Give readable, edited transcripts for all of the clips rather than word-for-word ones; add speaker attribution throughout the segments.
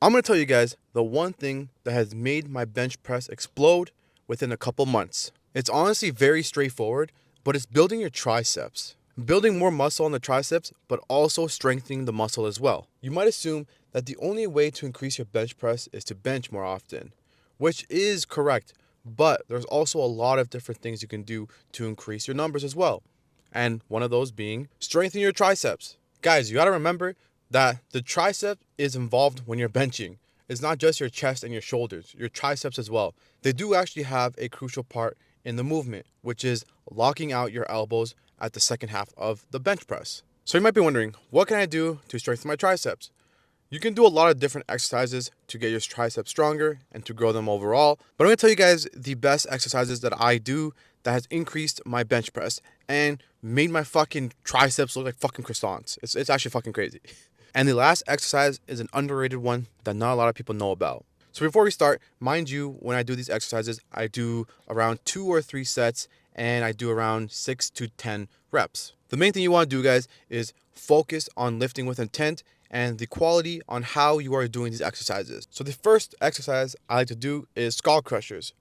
Speaker 1: I'm going to tell you guys the one thing that has made my bench press explode within a couple months. It's honestly very straightforward, but it's building your triceps. Building more muscle on the triceps, but also strengthening the muscle as well. You might assume that the only way to increase your bench press is to bench more often, which is correct, but there's also a lot of different things you can do to increase your numbers as well. And one of those being strengthen your triceps. Guys, you got to remember that the tricep is involved when you're benching. It's not just your chest and your shoulders, your triceps as well. They do actually have a crucial part in the movement, which is locking out your elbows at the second half of the bench press. So you might be wondering, what can I do to strengthen my triceps? You can do a lot of different exercises to get your triceps stronger and to grow them overall. But I'm going to tell you guys the best exercises that I do that has increased my bench press and made my fucking triceps look like fucking croissants. It's actually fucking crazy. And the last exercise is an underrated one that not a lot of people know about. So before we start, mind you, when I do these exercises, I do around 2 or 3 sets and I do around 6 to 10 reps. The main thing you want to do, guys, is focus on lifting with intent and the quality on how you are doing these exercises. So the first exercise I like to do is skull crushers.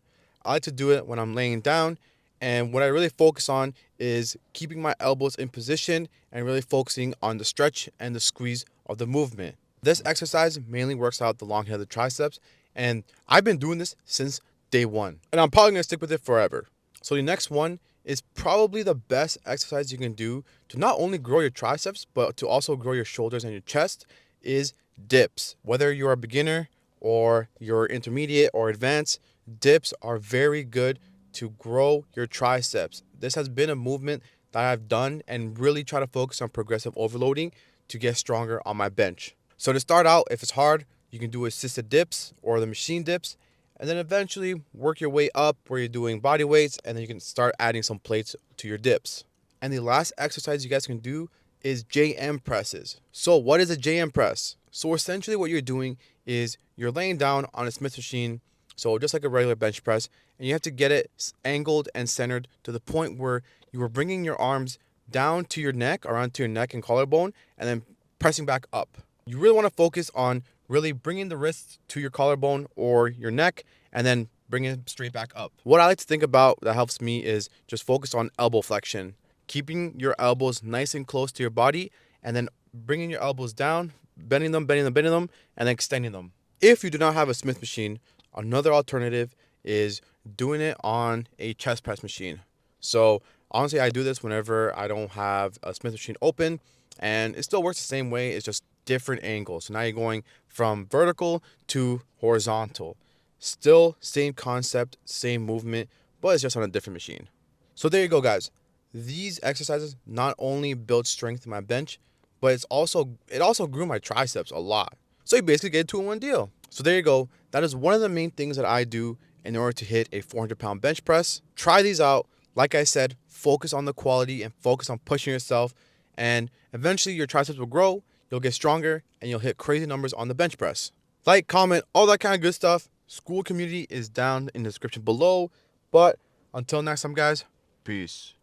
Speaker 1: I like to do it when I'm laying down, and what I really focus on is keeping my elbows in position and really focusing on the stretch and the squeeze of the movement. This exercise mainly works out the long head of the triceps, and I've been doing this since day one, and I'm probably gonna stick with it forever. So the next one is probably the best exercise you can do to not only grow your triceps, but to also grow your shoulders and your chest is dips. Whether you're a beginner or you're intermediate or advanced, dips are very good to grow your triceps. This has been a movement that I've done and really try to focus on progressive overloading to get stronger on my bench. So to start out, if it's hard, you can do assisted dips or the machine dips, and then eventually work your way up where you're doing body weights, and then you can start adding some plates to your dips. And the last exercise you guys can do is JM presses. So what is a JM press? So essentially what you're doing is you're laying down on a Smith machine, so just like a regular bench press, and you have to get it angled and centered to the point where you are bringing your arms down to your neck, around to your neck and collarbone, and then pressing back up. You really want to focus on really bringing the wrists to your collarbone or your neck and then bring it straight back up. What I like to think about that helps me is just focus on elbow flexion, keeping your elbows nice and close to your body, and then bringing your elbows down, bending them, and then extending them. If you do not have a Smith machine, another alternative is doing it on a chest press machine. So honestly, I do this whenever I don't have a Smith machine open, and it still works the same way. It's just different angles. So now you're going from vertical to horizontal. Still same concept, same movement, but it's just on a different machine. So there you go, guys. These exercises not only build strength in my bench, but it also grew my triceps a lot. So you basically get a 2-in-1 deal. So there you go. That is one of the main things that I do in order to hit a 400-pound bench press. Try these out. Like I said, focus on the quality and focus on pushing yourself, and eventually your triceps will grow, you'll get stronger, and you'll hit crazy numbers on the bench press. Like, comment, all that kind of good stuff. School community is down in the description below. But until next time, guys, peace.